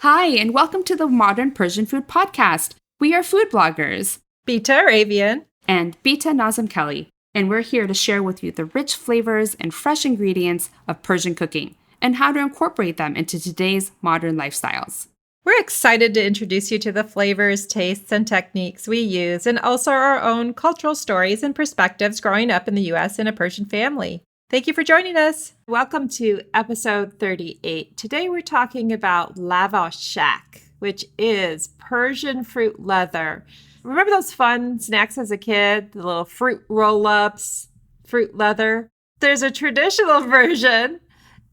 Hi, and welcome to the Modern Persian Food Podcast. We are food bloggers, Beata Arabian, and Bita Nazim Kelly, and we're here to share with you the rich flavors and fresh ingredients of Persian cooking and how to incorporate them into today's modern lifestyles. We're excited to introduce you to the flavors, tastes, and techniques we use, and also our own cultural stories and perspectives growing up in the U.S. in a Persian family. Thank you for joining us. Welcome to episode 38. Today we're talking about Lavashak, which is Persian fruit leather. Remember those fun snacks as a kid? The little fruit roll-ups, fruit leather? There's a traditional version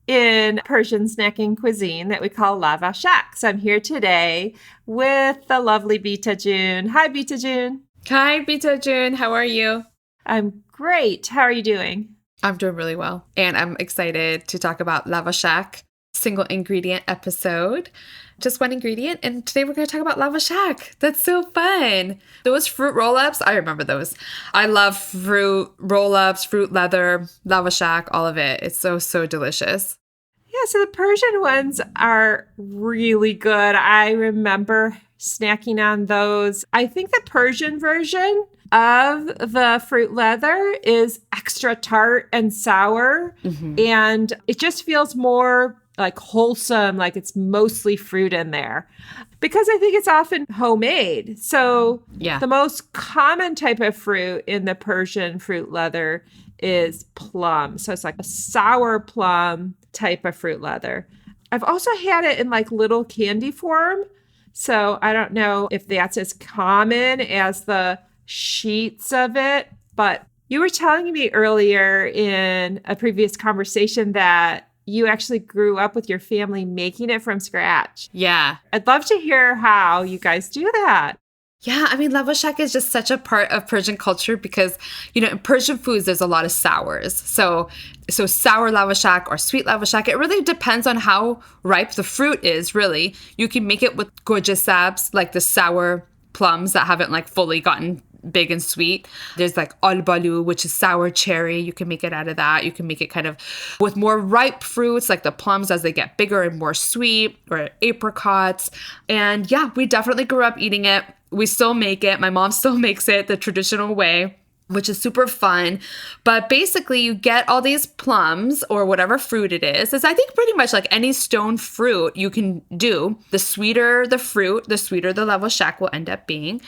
in Persian snacking cuisine that we call Lavashak. So I'm here today with the lovely Bita June. Hi, Bita June. Hi, Bita June. How are you? I'm great. How are you doing? I'm doing really well, and I'm excited to talk about Lavashak, single ingredient episode. Just one ingredient, and today we're going to talk about Lavashak. That's so fun. Those fruit roll-ups, I remember those. I love fruit roll-ups, fruit leather, Lavashak, all of it. It's so delicious. Yeah, so the Persian ones are really good. I remember snacking on those. I think the Persian version of the fruit leather is extra tart and sour, and it just feels more like wholesome, like it's mostly fruit in there, because I think it's often homemade. So the most common type of fruit in the Persian fruit leather is plum. So it's like a sour plum type of fruit leather. I've also had it in like little candy form. So I don't know if that's as common as the sheets of it, but you were telling me earlier in a previous conversation that you actually grew up with your family making it from scratch. Yeah. I'd love to hear how you guys do that. Yeah, I mean, Lavashak is just such a part of Persian culture because, in Persian foods, there's a lot of sours. So sour Lavashak or sweet Lavashak, it really depends on how ripe the fruit is, really. You can make it with gojeh sabz, like the sour plums that haven't like fully gotten big and sweet. There's like albalu, which is sour cherry. You can make it out of that. You can make it kind of with more ripe fruits, like the plums as they get bigger and more sweet, or apricots. And yeah, we definitely grew up eating it. We still make it. My mom still makes it the traditional way, which is super fun. But basically, you get all these plums or whatever fruit it is. It's, I think, pretty much like any stone fruit you can do. The sweeter the fruit, the sweeter the Lavashak will end up being.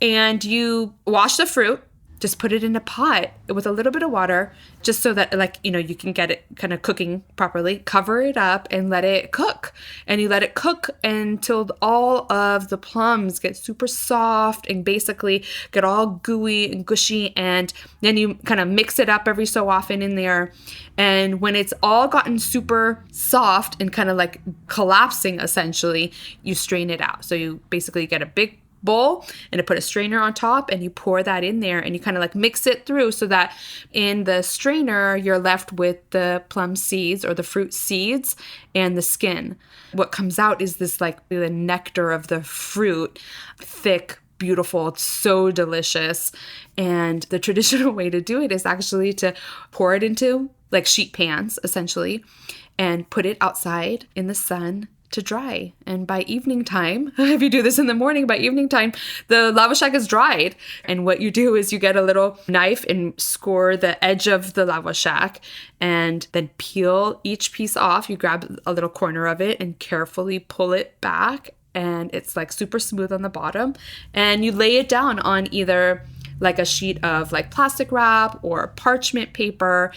And you wash the fruit, just put it in a pot with a little bit of water, just so that you can get it kind of cooking properly. Cover it up and let it cook. And you let it cook until all of the plums get super soft and basically get all gooey and gushy. And then you kind of mix it up every so often in there. And when it's all gotten super soft and kind of like collapsing, essentially, you strain it out. So you basically get a big bowl and to put a strainer on top, and you pour that in there and you kind of like mix it through so that in the strainer you're left with the plum seeds or the fruit seeds and the skin. What comes out is this like the nectar of the fruit, thick, beautiful. It's so delicious. And the traditional way to do it is actually to pour it into like sheet pans, essentially, and put it outside in the sun to dry. And by evening time, if you do this in the morning, by evening time, the Lavashak is dried. And what you do is you get a little knife and score the edge of the Lavashak and then peel each piece off. You grab a little corner of it and carefully pull it back. And it's like super smooth on the bottom. And you lay it down on either like a sheet of like plastic wrap or parchment paper,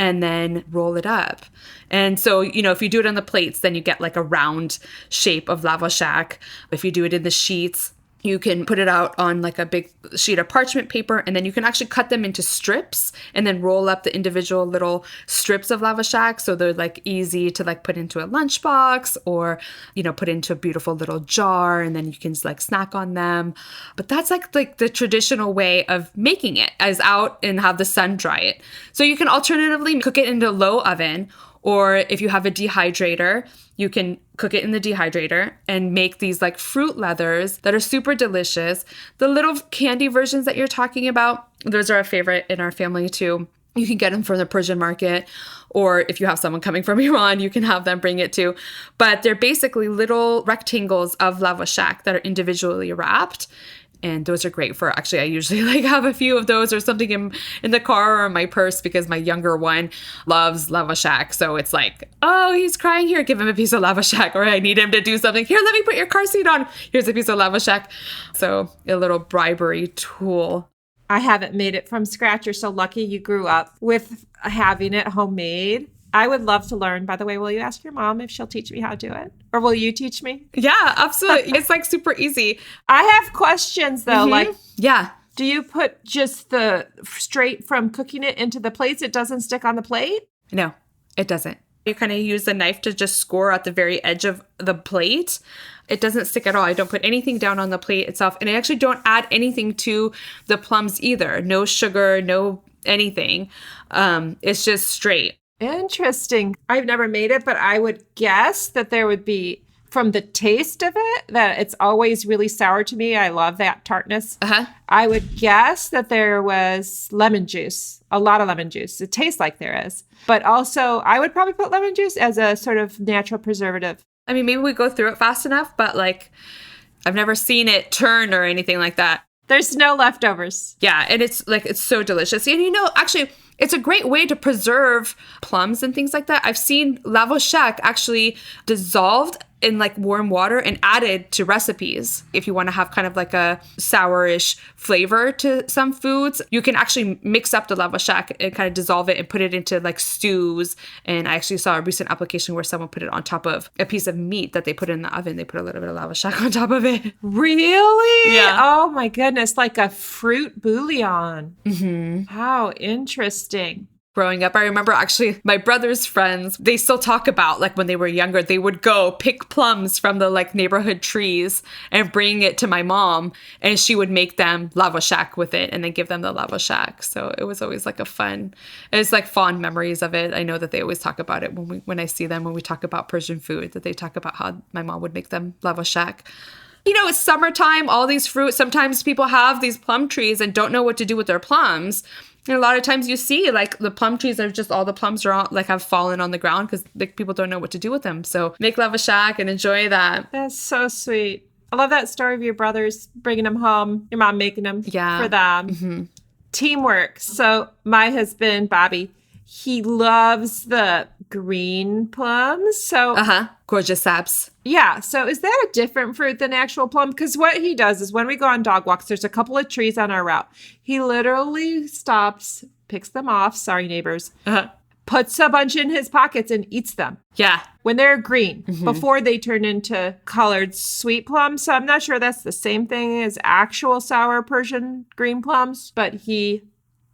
and then roll it up. And so, if you do it on the plates, then you get like a round shape of Lavashak. If you do it in the sheets, you can put it out on like a big sheet of parchment paper, and then you can actually cut them into strips and then roll up the individual little strips of Lavashak. So they're like easy to like put into a lunchbox or, put into a beautiful little jar, and then you can like snack on them. But that's like the traditional way of making it, is out and have the sun dry it. So you can alternatively cook it into a low oven, or if you have a dehydrator, you can cook it in the dehydrator and make these like fruit leathers that are super delicious. The little candy versions that you're talking about, those are a favorite in our family too. You can get them from the Persian market, or if you have someone coming from Iran, you can have them bring it too. But they're basically little rectangles of lavashak that are individually wrapped. And those are great for, actually, I usually like have a few of those or something in the car or in my purse, because my younger one loves lavashak. So it's like, oh, he's crying, here, give him a piece of lavashak, or I need him to do something. Here, let me put your car seat on. Here's a piece of lavashak. So a little bribery tool. I haven't made it from scratch. You're so lucky you grew up with having it homemade. I would love to learn. By the way, will you ask your mom if she'll teach me how to do it? Or will you teach me? Yeah, absolutely. It's like super easy. I have questions though. Like, yeah. Do you put just the straight from cooking it into the plates? It doesn't stick on the plate? No, it doesn't. You kind of use the knife to just score at the very edge of the plate. It doesn't stick at all. I don't put anything down on the plate itself. And I actually don't add anything to the plums either. No sugar, no anything. It's just straight. Interesting. I've never made it, but I would guess that there would be, from the taste of it, that it's always really sour to me. I love that tartness. I would guess that there was lemon juice, a lot of lemon juice. It tastes like there is. But also, I would probably put lemon juice as a sort of natural preservative. I mean, maybe we go through it fast enough, but like, I've never seen it turn or anything like that. There's no leftovers. Yeah, and it's like, it's so delicious. And you know, actually, it's a great way to preserve plums and things like that. I've seen lavashak actually dissolved in like warm water and added to recipes. If you want to have kind of like a sourish flavor to some foods, you can actually mix up the lavashak and kind of dissolve it and put it into like stews. And I actually saw a recent application where someone put it on top of a piece of meat that they put in the oven. They put a little bit of lavashak on top of it. Really? Yeah. Oh my goodness, like a fruit bouillon. How interesting. Growing up, I remember actually my brother's friends, they still talk about like when they were younger, they would go pick plums from the like neighborhood trees and bring it to my mom, and she would make them lavashak with it and then give them the lavashak. So it was always like it's like fond memories of it. I know that they always talk about it when I see them, when we talk about Persian food, that they talk about how my mom would make them lavashak. You know, it's summertime, all these fruits. Sometimes people have these plum trees and don't know what to do with their plums. And a lot of times you see like the plum trees are just all the plums are all, like have fallen on the ground because like, people don't know what to do with them. So make lavashak and enjoy that. That's so sweet. I love that story of your brothers bringing them home, your mom making them for them. Teamwork. So my husband, Bobby, he loves the green plums. So Gojeh sabz. Yeah. So is that a different fruit than actual plum? Because what he does is when we go on dog walks, there's a couple of trees on our route. He literally stops, picks them off. Sorry, neighbors. Puts a bunch in his pockets and eats them. Yeah. When they're green, before they turn into colored sweet plums. So I'm not sure that's the same thing as actual sour Persian green plums, but he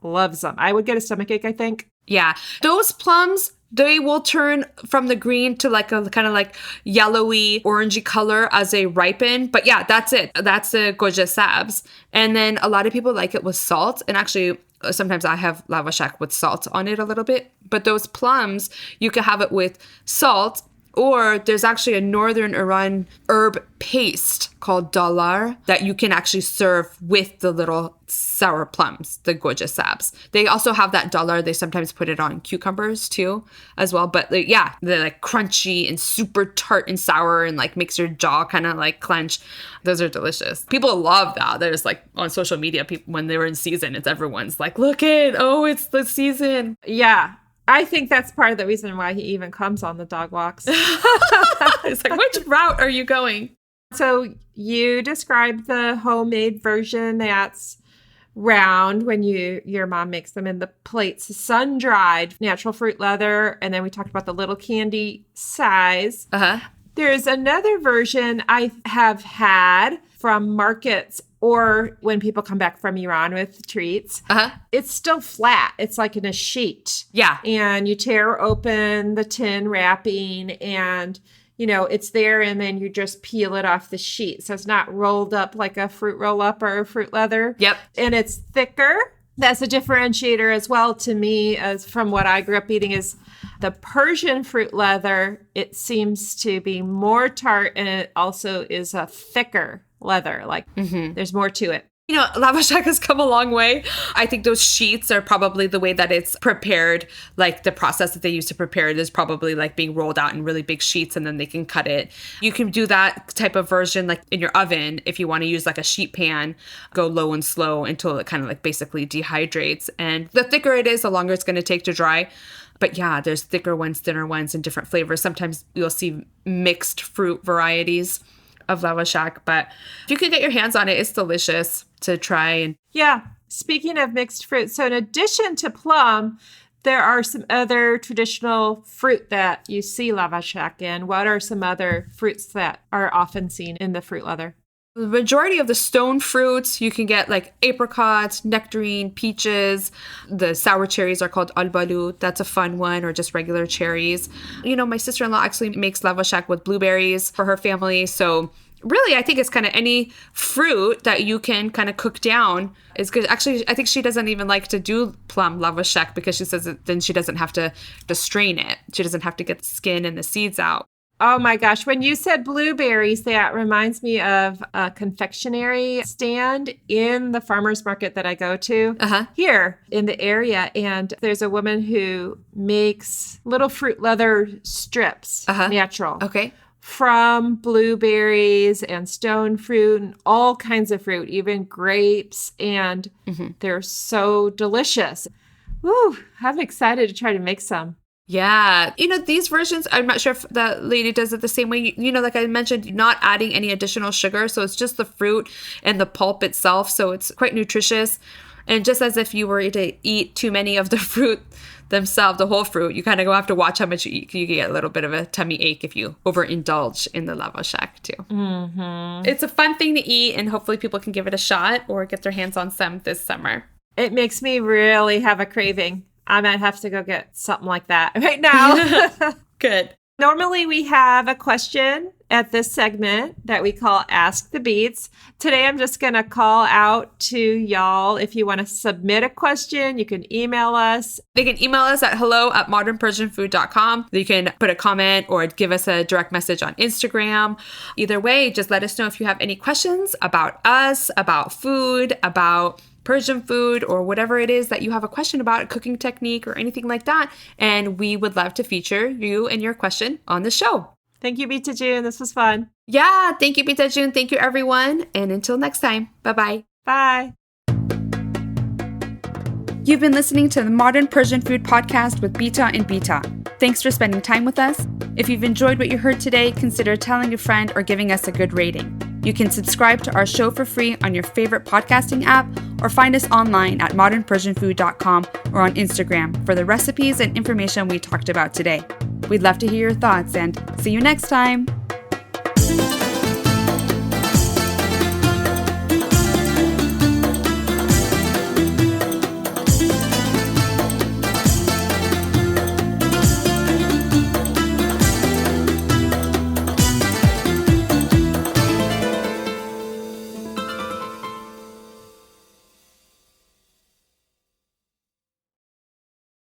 loves them. I would get a stomachache, I think. Yeah. Those plums, they will turn from the green to like a kind of like yellowy, orangey color as they ripen. But yeah, that's it. That's the gojeh sabz. And then a lot of people like it with salt. And actually, sometimes I have lavashak with salt on it a little bit. But those plums, you can have it with salt. Or there's actually a northern Iran herb paste called dalar that you can actually serve with the little sour plums, the gojeh sabz. They also have that dalar. They sometimes put it on cucumbers too as well. But like, yeah, they're like crunchy and super tart and sour and like makes your jaw kind of like clench. Those are delicious. People love that. There's like on social media, people when they were in season, everyone's like, look it's the season. Yeah. I think that's part of the reason why he even comes on the dog walks. It's like, which route are you going? So you described the homemade version that's round when your mom makes them in the plates, sun-dried, natural fruit leather, and then we talked about the little candy size. There's another version I have had from markets or when people come back from Iran with treats. It's still flat. It's like in a sheet. Yeah. And you tear open the tin wrapping and, you know, it's there and then you just peel it off the sheet. So it's not rolled up like a fruit roll up or a fruit leather. Yep. And it's thicker. That's a differentiator as well to me as from what I grew up eating is the Persian fruit leather. It seems to be more tart and it also is a thicker leather. Like there's more to it. Lavashak has come a long way. I think those sheets are probably the way that it's prepared. Like the process that they use to prepare it is probably like being rolled out in really big sheets and then they can cut it. You can do that type of version like in your oven if you want to use like a sheet pan, go low and slow until it kind of like basically dehydrates. And the thicker it is, the longer it's going to take to dry. But yeah, there's thicker ones, thinner ones, and different flavors. Sometimes you'll see mixed fruit varieties of Lavashak, but if you can get your hands on it, it's delicious to try. And yeah, speaking of mixed fruit, so in addition to plum, there are some other traditional fruit that you see Lavashak in. What are some other fruits that are often seen in the fruit leather? The majority of the stone fruits, you can get like apricots, nectarine, peaches. The sour cherries are called albalut. That's a fun one, or just regular cherries. My sister-in-law actually makes Lavashak with blueberries for her family. So really, I think it's kind of any fruit that you can kind of cook down is good. Actually, I think she doesn't even like to do plum Lavashak because she says that then she doesn't have to strain it. She doesn't have to get the skin and the seeds out. Oh my gosh. When you said blueberries, that reminds me of a confectionery stand in the farmer's market that I go to here in the area. And there's a woman who makes little fruit leather strips, natural. Okay. From blueberries and stone fruit and all kinds of fruit, even grapes. And they're so delicious. Woo, I'm excited to try to make some. Yeah. These versions, I'm not sure if the lady does it the same way. Like I mentioned, not adding any additional sugar. So it's just the fruit and the pulp itself. So it's quite nutritious. And just as if you were to eat too many of the fruit themselves, the whole fruit, you kind of have to watch how much you eat. You get a little bit of a tummy ache if you overindulge in the Lavashak too. Mm-hmm. It's a fun thing to eat, and hopefully people can give it a shot or get their hands on some this summer. It makes me really have a craving. I might have to go get something like that right now. Good. Normally we have a question at this segment that we call Ask the Beats. Today I'm just going to call out to y'all. If you want to submit a question, you can email us. They can email us at hello@modernpersianfood.com. You can put a comment or give us a direct message on Instagram. Either way, just let us know if you have any questions about us, about food, about Persian food, or whatever it is that you have a question about, a cooking technique or anything like that. And we would love to feature you and your question on the show. Thank you, Beata June. This was fun. Yeah. Thank you, Beata June. Thank you, everyone. And until next time, bye-bye. Bye. You've been listening to the Modern Persian Food Podcast with Beata and Bita. Thanks for spending time with us. If you've enjoyed what you heard today, consider telling a friend or giving us a good rating. You can subscribe to our show for free on your favorite podcasting app or find us online at modernpersianfood.com or on Instagram for the recipes and information we talked about today. We'd love to hear your thoughts and see you next time.